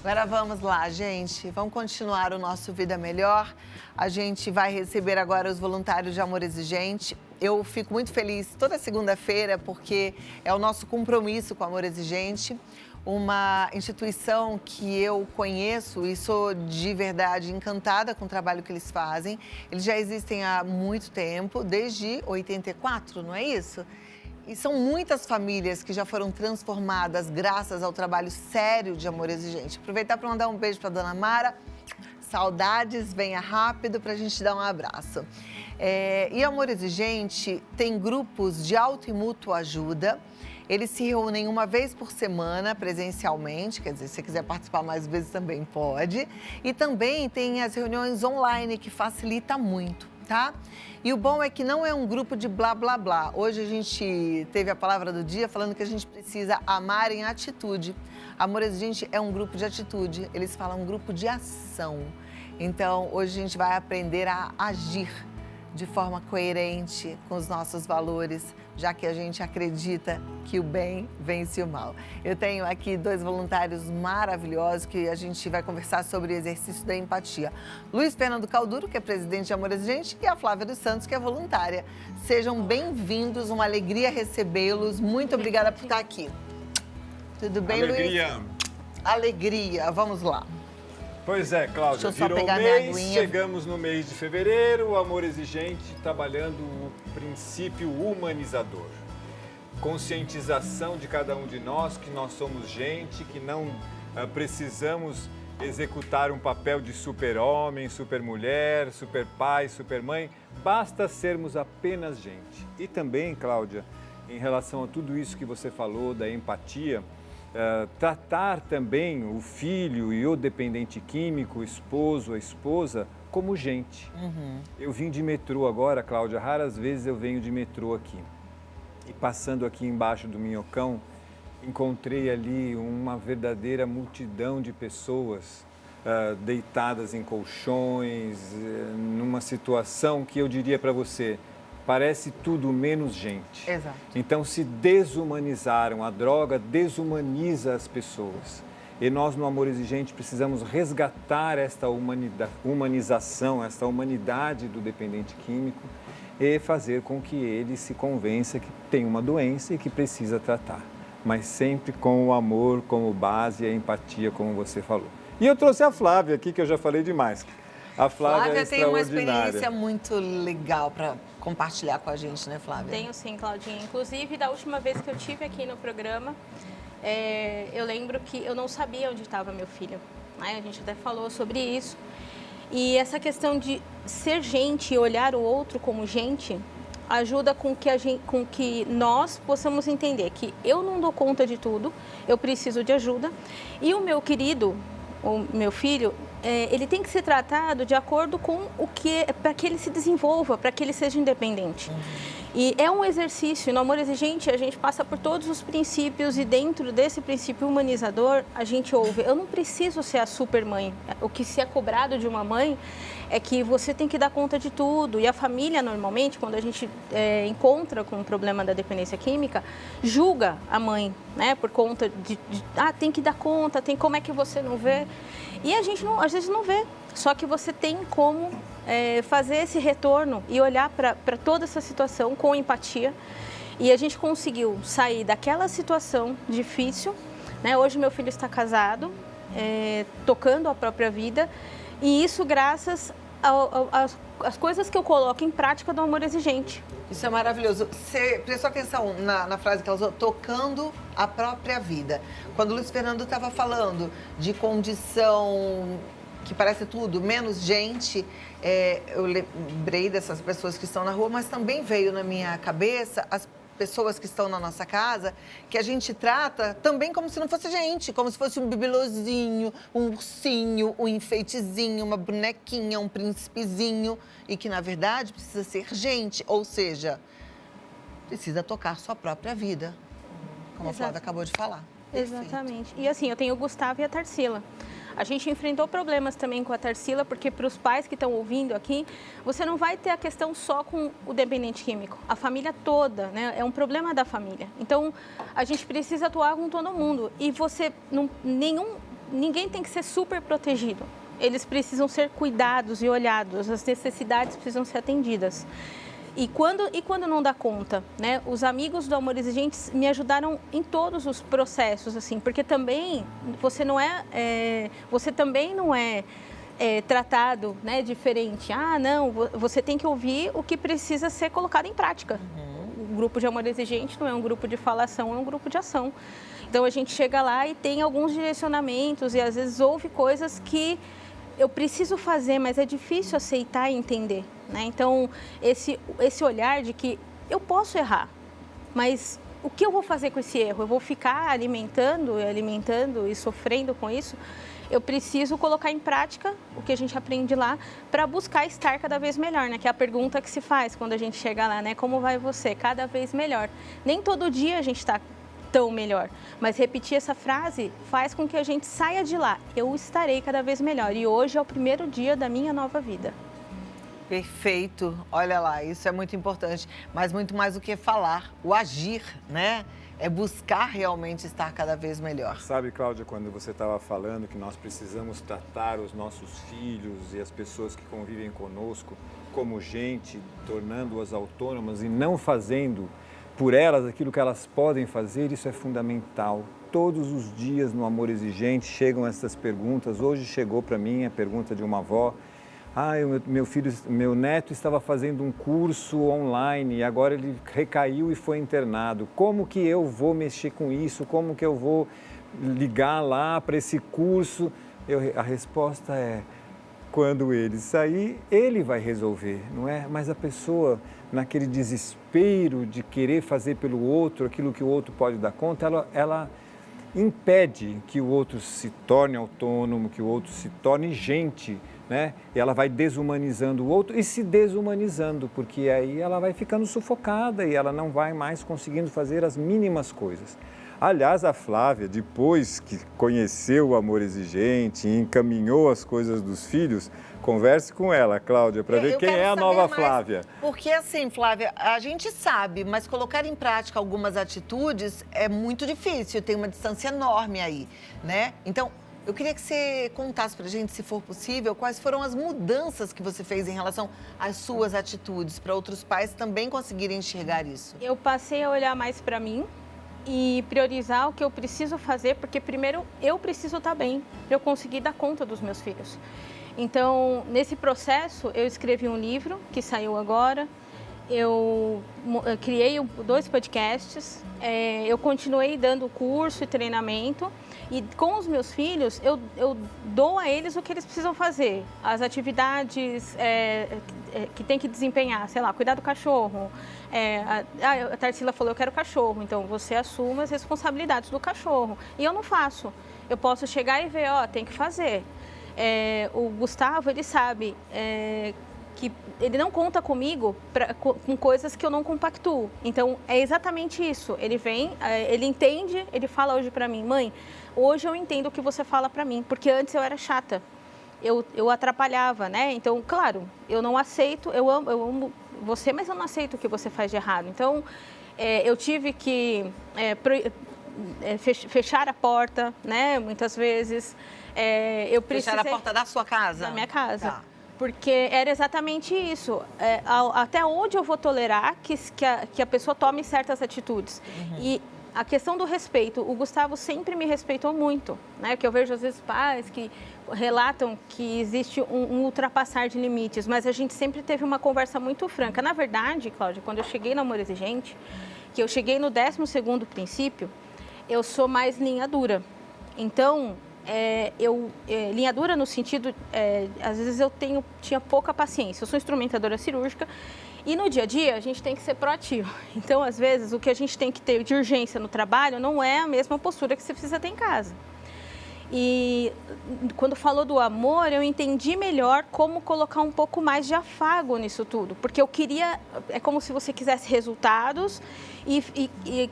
Agora vamos lá, gente. Vamos continuar o nosso Vida Melhor. A gente vai receber agora os voluntários de Amor Exigente. Eu fico muito feliz toda segunda-feira porque é o nosso compromisso com o Amor Exigente, uma instituição que eu conheço e sou de verdade encantada com o trabalho que eles fazem. Eles já existem há muito tempo, desde 84, não é isso? E são muitas famílias que já foram transformadas graças ao trabalho sério de Amor Exigente. Aproveitar para mandar um beijo para a dona Mara. Saudades, venha rápido para a gente dar um abraço. E Amor Exigente tem grupos de auto e mútua ajuda. Eles se reúnem uma vez por semana presencialmente, quer dizer, se você quiser participar mais vezes também pode. E também tem as reuniões online, que facilita muito, tá? E o bom é que não é um grupo de blá, blá, blá. Hoje a gente teve a palavra do dia falando que a gente precisa amar em atitude. Amor Exigente é um grupo de atitude, eles falam um grupo de ação. Então, hoje a gente vai aprender a agir de forma coerente com os nossos valores, já que a gente acredita que o bem vence o mal. Eu tenho aqui 2 voluntários maravilhosos que a gente vai conversar sobre o exercício da empatia. Luiz Fernando Calduro, que é presidente de Amor Exigente, e a Flávia dos Santos, que é voluntária. Sejam bem-vindos, uma alegria recebê-los. Muito obrigada por estar aqui. Tudo bem, Alegria. Luiz? Alegria. Vamos lá. Pois é, Cláudia, Deixa eu só virou pegar o minha mês, aguinha. chegamos no mês de fevereiro, o Amor Exigente trabalhando o princípio humanizador. Conscientização de cada um de nós, que nós somos gente, que não precisamos executar um papel de super-homem, super-mulher, super-pai, super-mãe, basta sermos apenas gente. E também, Cláudia, em relação a tudo isso que você falou, da empatia, tratar também o filho e o dependente químico, o esposo, a esposa, como gente. Eu vim de metrô agora, Cláudia, raras vezes eu venho de metrô aqui. E passando aqui embaixo do Minhocão, encontrei ali uma verdadeira multidão de pessoas deitadas em colchões, numa situação que eu diria para você, parece tudo menos gente. Exato. Então se desumanizaram, a droga desumaniza as pessoas. E nós no Amor Exigente precisamos resgatar esta humanização, esta humanidade do dependente químico e fazer com que ele se convença que tem uma doença e que precisa tratar. Mas sempre com o amor como base e a empatia, como você falou. E eu trouxe a Flávia aqui, que eu já falei demais. A Flávia é tem uma extraordinária. experiência muito legal para compartilhar com a gente, né, Flávia? Tenho sim, Claudinha. Inclusive, da última vez que eu tive aqui no programa, eu lembro que eu não sabia onde estava meu filho. Né? A gente até falou sobre isso. E essa questão de ser gente e olhar o outro como gente ajuda com que nós possamos entender que eu não dou conta de tudo, eu preciso de ajuda. E o meu querido, o meu filho, ele tem que ser tratado de acordo com o que para que ele se desenvolva, para que ele seja independente. E é um exercício, no Amor Exigente a gente passa por todos os princípios e dentro desse princípio humanizador a gente ouve, eu não preciso ser a super mãe, o que se é cobrado de uma mãe é que você tem que dar conta de tudo e a família normalmente, quando a gente encontra com o problema da dependência química, julga a mãe, né, por conta de tem que dar conta, como é que você não vê? E a gente às vezes não vê, só que você tem como fazer esse retorno e olhar para toda essa situação com empatia. E a gente conseguiu sair daquela situação difícil. Né? Hoje meu filho está casado, tocando a própria vida. E isso graças às coisas que eu coloco em prática do Amor Exigente. Isso é maravilhoso. Você prestou atenção na frase que ela usou, tocando a própria vida. Quando o Luiz Fernando estava falando de condição que parece tudo, menos gente, eu lembrei dessas pessoas que estão na rua, mas também veio na minha cabeça as pessoas que estão na nossa casa, que a gente trata também como se não fosse gente, como se fosse um bibelozinho, um ursinho, um enfeitezinho, uma bonequinha, um príncipezinho, e que, na verdade, precisa ser gente, ou seja, precisa tocar sua própria vida, como a Flávia acabou de falar. Exatamente. E assim, eu tenho o Gustavo e a Tarsila. A gente enfrentou problemas também com a Tarsila, porque para os pais que estão ouvindo aqui, você não vai ter a questão só com o dependente químico. A família toda, né? É um problema da família. Então, a gente precisa atuar com todo mundo. E você, nenhum ninguém tem que ser super protegido. Eles precisam ser cuidados e olhados, as necessidades precisam ser atendidas. E quando não dá conta, né? Os amigos do Amor Exigente me ajudaram em todos os processos, assim, porque também você também não é tratado, né, diferente. Ah, não, você tem que ouvir o que precisa ser colocado em prática. O grupo de Amor Exigente não é um grupo de falação, é um grupo de ação. Então a gente chega lá e tem alguns direcionamentos e às vezes ouve coisas que eu preciso fazer, mas é difícil aceitar e entender, né? Então, esse olhar de que eu posso errar, mas o que eu vou fazer com esse erro? Eu vou ficar alimentando e sofrendo com isso? Eu preciso colocar em prática o que a gente aprende lá para buscar estar cada vez melhor, né? Que é a pergunta que se faz quando a gente chega lá, né? Como vai você? Cada vez melhor. Nem todo dia a gente está tão melhor, mas repetir essa frase faz com que a gente saia de lá. Eu estarei cada vez melhor e hoje é o primeiro dia da minha nova vida. Perfeito. Olha lá, isso é muito importante. Mas muito mais do que falar, o agir, né? É buscar realmente estar cada vez melhor. Sabe, Cláudia, quando você estava falando que nós precisamos tratar os nossos filhos e as pessoas que convivem conosco como gente, tornando-as autônomas e não fazendo por elas aquilo que elas podem fazer, isso é fundamental. Todos os dias no Amor Exigente chegam essas perguntas. Hoje chegou para mim a pergunta de uma avó. Meu neto estava fazendo um curso online e agora ele recaiu e foi internado. Como que eu vou mexer com isso? Como que eu vou ligar lá para esse curso? A resposta é: quando ele sair, ele vai resolver, não é? Mas a pessoa, naquele desespero de querer fazer pelo outro aquilo que o outro pode dar conta, ela impede que o outro se torne autônomo, que o outro se torne gente, né? E ela vai desumanizando o outro e se desumanizando, porque aí ela vai ficando sufocada e ela não vai mais conseguindo fazer as mínimas coisas. Aliás, a Flávia, depois que conheceu o Amor Exigente e encaminhou as coisas dos filhos, converse com ela, Cláudia, para ver quem é a nova Flávia. Porque assim, Flávia, a gente sabe, mas colocar em prática algumas atitudes é muito difícil, tem uma distância enorme aí, né? Então, eu queria que você contasse pra gente, se for possível, quais foram as mudanças que você fez em relação às suas atitudes, para outros pais também conseguirem enxergar isso. Eu passei a olhar mais para mim e priorizar o que eu preciso fazer, porque primeiro eu preciso estar bem para eu conseguir dar conta dos meus filhos. Então, nesse processo, eu escrevi um livro que saiu agora, eu criei 2 podcasts, eu continuei dando curso e treinamento e com os meus filhos eu dou a eles o que eles precisam fazer, as atividades que tem que desempenhar, sei lá, cuidar do cachorro. A Tarsila falou, eu quero cachorro, então você assume as responsabilidades do cachorro e eu não faço. Eu posso chegar e ver, tem que fazer. O Gustavo, ele sabe que ele não conta comigo com coisas que eu não compactuo. Então, é exatamente isso. Ele vem, ele entende, ele fala hoje pra mim, mãe, hoje eu entendo o que você fala pra mim, porque antes eu era chata. Eu atrapalhava, né? Então, claro, eu não aceito, eu amo você, mas eu não aceito o que você faz de errado. Então, eu tive que fechar a porta, né? Muitas vezes. Eu precisei... Fechar a porta da sua casa? Da minha casa. Tá. Porque era exatamente isso. Até onde eu vou tolerar que a pessoa tome certas atitudes. Uhum. E a questão do respeito, o Gustavo sempre me respeitou muito, né? Que eu vejo às vezes pais que relatam que existe um ultrapassar de limites, mas a gente sempre teve uma conversa muito franca. Na verdade, Cláudia, quando eu cheguei no Amor Exigente, que eu cheguei no 12º princípio, eu sou mais linha dura. Então, linha dura no sentido, às vezes eu tinha pouca paciência. Eu sou instrumentadora cirúrgica e no dia a dia a gente tem que ser proativo. Então, às vezes, o que a gente tem que ter de urgência no trabalho não é a mesma postura que você precisa ter em casa. E quando falou do amor, eu entendi melhor como colocar um pouco mais de afago nisso tudo. Porque eu queria, é como se você quisesse resultados e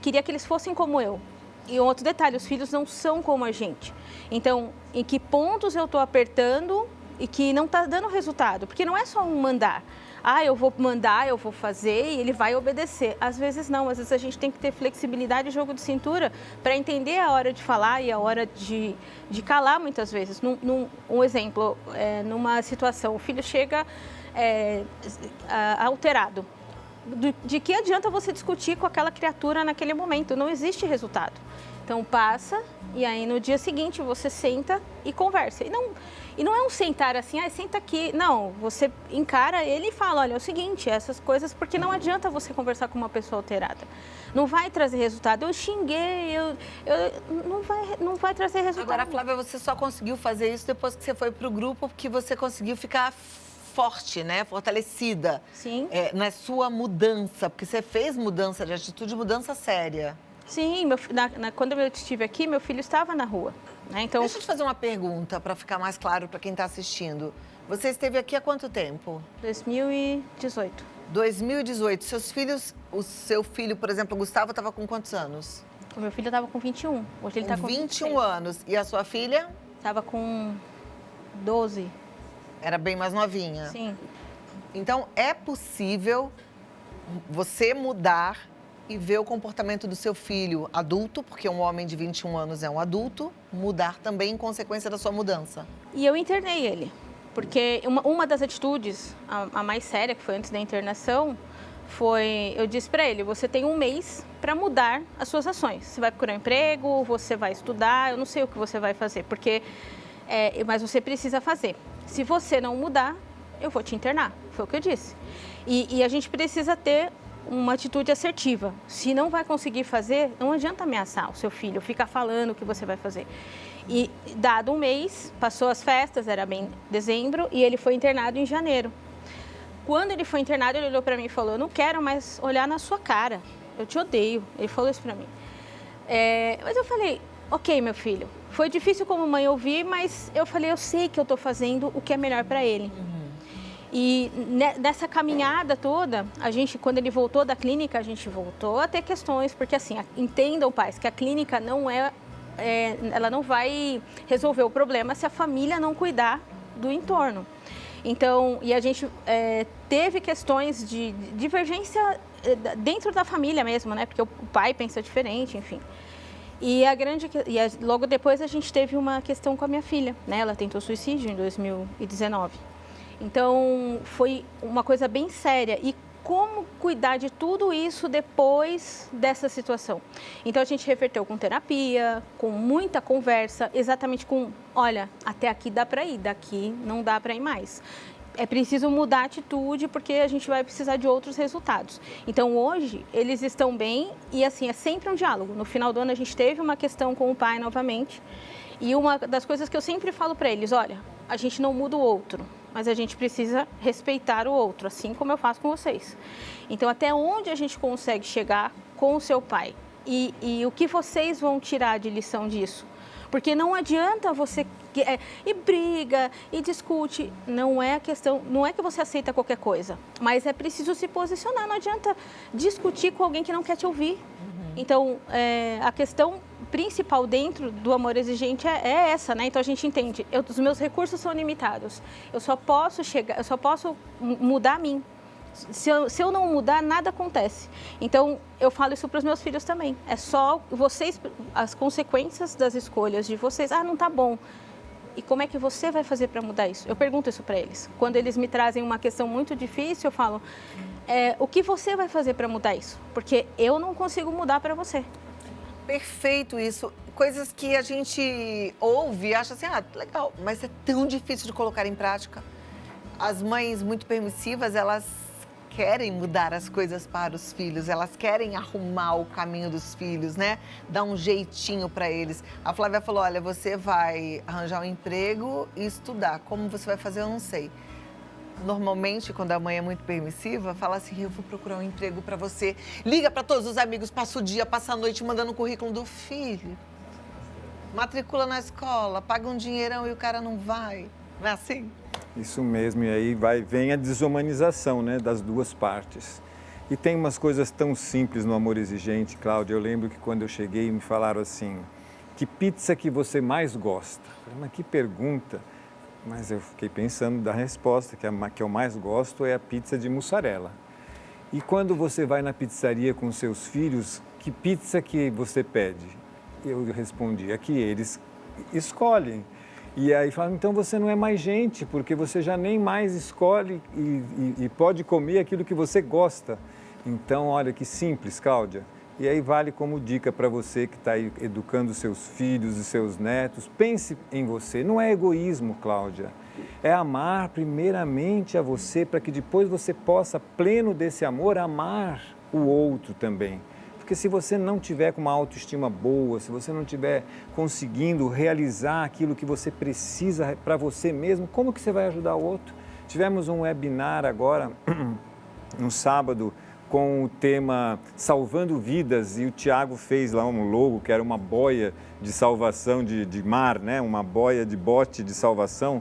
queria que eles fossem como eu. E outro detalhe, os filhos não são como a gente. Então, em que pontos eu estou apertando e que não está dando resultado? Porque não é só um mandar. eu vou mandar, eu vou fazer e ele vai obedecer. Às vezes não, às vezes a gente tem que ter flexibilidade e jogo de cintura para entender a hora de falar e a hora de calar muitas vezes. Um exemplo, numa situação, o filho chega alterado. De que adianta você discutir com aquela criatura naquele momento? Não existe resultado. Então passa e aí no dia seguinte você senta e conversa. E não é um sentar assim, senta aqui. Não, você encara ele e fala, olha, é o seguinte, essas coisas, porque não adianta você conversar com uma pessoa alterada. Não vai trazer resultado. Eu xinguei, não vai trazer resultado. Agora, Flávia, você só conseguiu fazer isso depois que você foi para o grupo, porque você conseguiu ficar forte, né? Fortalecida. Sim. Na sua mudança, porque você fez mudança de atitude, mudança séria. Sim, quando eu estive aqui, meu filho estava na rua. Né? Então, deixa eu te fazer uma pergunta para ficar mais claro para quem está assistindo. Você esteve aqui há quanto tempo? 2018. 2018. Seus filhos, o seu filho, por exemplo, o Gustavo, estava com quantos anos? O meu filho estava com 21. Hoje ele está com 21 26. anos. E a sua filha? Estava com 12. Era bem mais novinha? Sim. Então, é possível você mudar e ver o comportamento do seu filho adulto, porque um homem de 21 anos é um adulto, mudar também em consequência da sua mudança. E eu internei ele, porque uma das atitudes, a mais séria, que foi antes da internação, eu disse para ele, você tem um mês para mudar as suas ações. Você vai procurar um emprego, você vai estudar, eu não sei o que você vai fazer, mas você precisa fazer. Se você não mudar, eu vou te internar, foi o que eu disse. E a gente precisa ter uma atitude assertiva. Se não vai conseguir fazer, não adianta ameaçar o seu filho, ficar falando o que você vai fazer. E dado um mês, passou as festas, era bem dezembro, e ele foi internado em janeiro. Quando ele foi internado, ele olhou para mim e falou, eu não quero mais olhar na sua cara, eu te odeio. Ele falou isso para mim. Mas eu falei, ok, meu filho, foi difícil como mãe ouvir, mas eu falei, eu sei que eu estou fazendo o que é melhor para ele. E nessa caminhada toda, quando ele voltou da clínica, a gente voltou a ter questões, porque assim, entendam, pais, que a clínica ela não vai resolver o problema se a família não cuidar do entorno. Então, e a gente teve questões de divergência dentro da família mesmo, né? Porque o pai pensa diferente, enfim. Logo depois a gente teve uma questão com a minha filha, né? Ela tentou suicídio em 2019. Então, foi uma coisa bem séria. E como cuidar de tudo isso depois dessa situação? Então, a gente reverteu com terapia, com muita conversa, exatamente com, olha, até aqui dá para ir, daqui não dá para ir mais. É preciso mudar a atitude porque a gente vai precisar de outros resultados. Então, hoje, eles estão bem e, assim, é sempre um diálogo. No final do ano, a gente teve uma questão com o pai novamente. E uma das coisas que eu sempre falo para eles, olha, a gente não muda o outro, mas a gente precisa respeitar o outro, assim como eu faço com vocês. Então, até onde a gente consegue chegar com o seu pai? E o que vocês vão tirar de lição disso? Porque não adianta você e briga e discute, não é que você aceita qualquer coisa, mas é preciso se posicionar, não adianta discutir com alguém que não quer te ouvir. Então, a questão principal dentro do amor exigente é essa, né? Então a gente entende, os meus recursos são limitados, eu só posso mudar a mim. Se eu não mudar, nada acontece. Então, eu falo isso para os meus filhos também. É só vocês, as consequências das escolhas de vocês. Não tá bom. E como é que você vai fazer para mudar isso? Eu pergunto isso para eles. Quando eles me trazem uma questão muito difícil, eu falo, o que você vai fazer para mudar isso? Porque eu não consigo mudar para você. Perfeito isso. Coisas que a gente ouve e acha assim, legal, mas é tão difícil de colocar em prática. As mães muito permissivas, elas querem mudar as coisas para os filhos, elas querem arrumar o caminho dos filhos, né? Dar um jeitinho para eles. A Flávia falou, olha, você vai arranjar um emprego e estudar. Como você vai fazer, eu não sei. Normalmente, quando a mãe é muito permissiva, fala assim, eu vou procurar um emprego para você. Liga para todos os amigos, passa o dia, passa a noite mandando o currículo do filho. Matricula na escola, paga um dinheirão e o cara não vai. Não é assim? Isso mesmo, e aí vem a desumanização, né, das duas partes. E tem umas coisas tão simples no amor exigente, Cláudia. Eu lembro que quando eu cheguei me falaram assim, que pizza que você mais gosta? Eu falei, mas que pergunta. Mas eu fiquei pensando da resposta, que eu mais gosto é a pizza de mussarela. E quando você vai na pizzaria com seus filhos, que pizza que você pede? Eu respondi, que eles escolhem. E aí falam, então você não é mais gente, porque você já nem mais escolhe e pode comer aquilo que você gosta. Então, olha que simples, Cláudia. E aí vale como dica para você que está aí educando seus filhos e seus netos. Pense em você. Não é egoísmo, Cláudia. É amar primeiramente a você para que depois você possa, pleno desse amor, amar o outro também. Porque se você não tiver com uma autoestima boa, se você não tiver conseguindo realizar aquilo que você precisa para você mesmo, como que você vai ajudar o outro? Tivemos um webinar agora, no sábado, com o tema Salvando Vidas, e o Tiago fez lá um logo que era uma boia de salvação de mar, né? Uma boia de bote de salvação,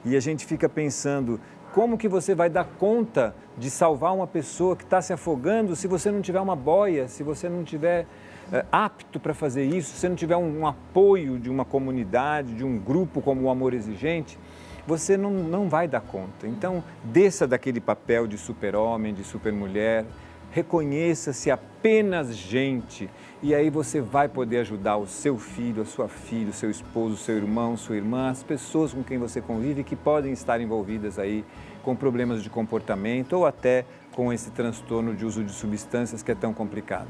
e a gente fica pensando, como que você vai dar conta de salvar uma pessoa que está se afogando se você não tiver uma boia, se você não tiver apto para fazer isso, se você não tiver um apoio de uma comunidade, de um grupo como o Amor Exigente, você não vai dar conta. Então, desça daquele papel de super-homem, de super-mulher, reconheça-se apenas gente, e aí você vai poder ajudar o seu filho, a sua filha, o seu esposo, o seu irmão, sua irmã, as pessoas com quem você convive que podem estar envolvidas aí com problemas de comportamento ou até com esse transtorno de uso de substâncias que é tão complicado.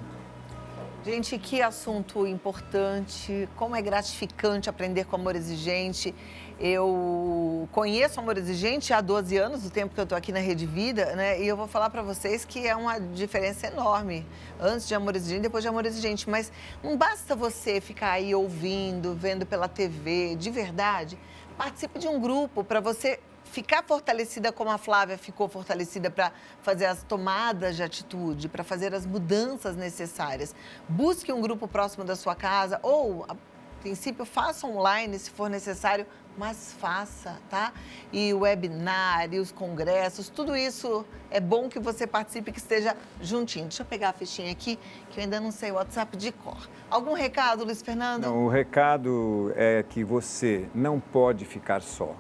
Gente, que assunto importante, como é gratificante aprender com Amor Exigente. Eu conheço Amor Exigente há 12 anos, o tempo que eu estou aqui na Rede Vida, né? E eu vou falar para vocês que é uma diferença enorme, antes de Amor Exigente, depois de Amor Exigente. Mas não basta você ficar aí ouvindo, vendo pela TV, de verdade. Participe de um grupo para você ficar fortalecida como a Flávia ficou fortalecida para fazer as tomadas de atitude, para fazer as mudanças necessárias. Busque um grupo próximo da sua casa ou, a princípio, faça online se for necessário, mas faça, tá? E o webinar, e os congressos, tudo isso é bom que você participe, que esteja juntinho. Deixa eu pegar a fichinha aqui, que eu ainda não sei o WhatsApp de cor. Algum recado, Luiz Fernando? Não, o recado é que você não pode ficar só.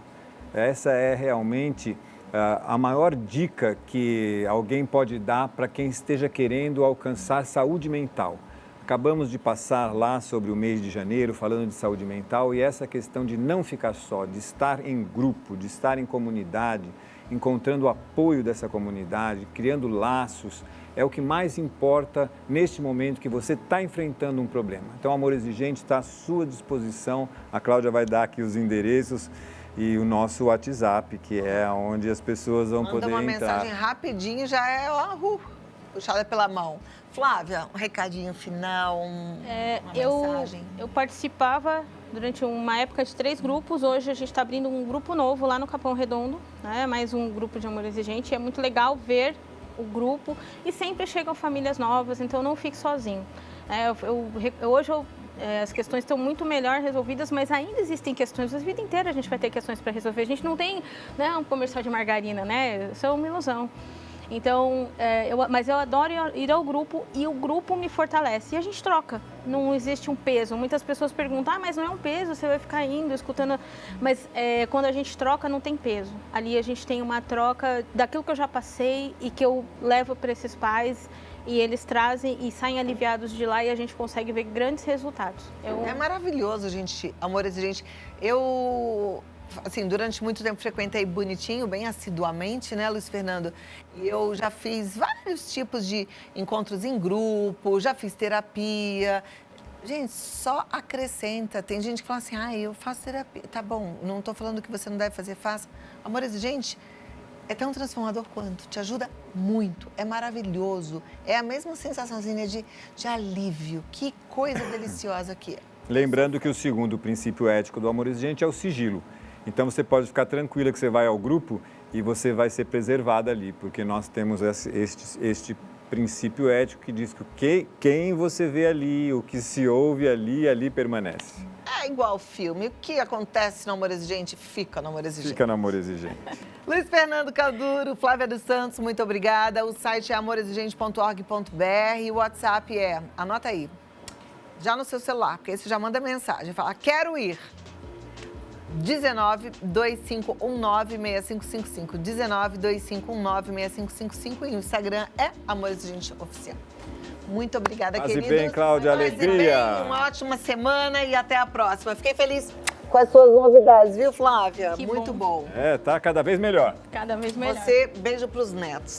Essa é realmente a maior dica que alguém pode dar para quem esteja querendo alcançar saúde mental. Acabamos de passar lá sobre o mês de janeiro falando de saúde mental e essa questão de não ficar só, de estar em grupo, de estar em comunidade, encontrando o apoio dessa comunidade, criando laços, é o que mais importa neste momento que você está enfrentando um problema. Então, o Amor Exigente está à sua disposição. A Cláudia vai dar aqui os endereços e o nosso WhatsApp, que é onde as pessoas vão poder entrar. Manda uma mensagem rapidinho, já é puxada pela mão. Flávia, um recadinho final, uma mensagem. Eu participava durante uma época de 3 grupos, hoje a gente está abrindo um grupo novo lá no Capão Redondo, né? Mais um grupo de Amor Exigente, é muito legal ver o grupo e sempre chegam famílias novas, então não fique sozinho. Hoje as questões estão muito melhor resolvidas, mas ainda existem questões. A vida inteira a gente vai ter questões para resolver. A gente não tem, né, um comercial de margarina, né? Isso é uma ilusão. Então, mas eu adoro ir ao grupo e o grupo me fortalece. E a gente troca, não existe um peso. Muitas pessoas perguntam, mas não é um peso, você vai ficar indo, escutando. Mas quando a gente troca, não tem peso. Ali a gente tem uma troca daquilo que eu já passei e que eu levo para esses pais. E eles trazem e saem aliviados de lá e a gente consegue ver grandes resultados. É maravilhoso, gente, Amor Exigente. Eu, assim, durante muito tempo frequentei bonitinho, bem assiduamente, né, Luiz Fernando? E eu já fiz vários tipos de encontros em grupo, já fiz terapia. Gente, só acrescenta. Tem gente que fala assim, eu faço terapia. Tá bom, não estou falando que você não deve fazer, faça. Amor Exigente é tão transformador quanto, te ajuda muito, é maravilhoso. É a mesma sensaçãozinha de alívio. Que coisa deliciosa que é. Lembrando que o segundo princípio ético do Amor Exigente é o sigilo. Então você pode ficar tranquila que você vai ao grupo e você vai ser preservada ali, porque nós temos este princípio ético que diz que quem você vê ali, o que se ouve ali, ali permanece. É igual filme. O que acontece no Amor Exigente, fica no Amor Exigente. Fica no Amor Exigente. Luiz Fernando Calduro, Flávia dos Santos, muito obrigada. O site é amorexigente.org.br e o WhatsApp anota aí, já no seu celular, porque aí você já manda mensagem, fala, quero ir. 1925196555. 1925196555 e o Instagram é Amores de Gente Oficial. Muito obrigada, Faze queridos. bem, Cláudia, Faze alegria. bem, uma ótima semana e até a próxima. Fiquei feliz com as suas novidades, viu, Flávia? Que Muito bom. Tá cada vez melhor. Cada vez melhor. Você, beijo pros netos.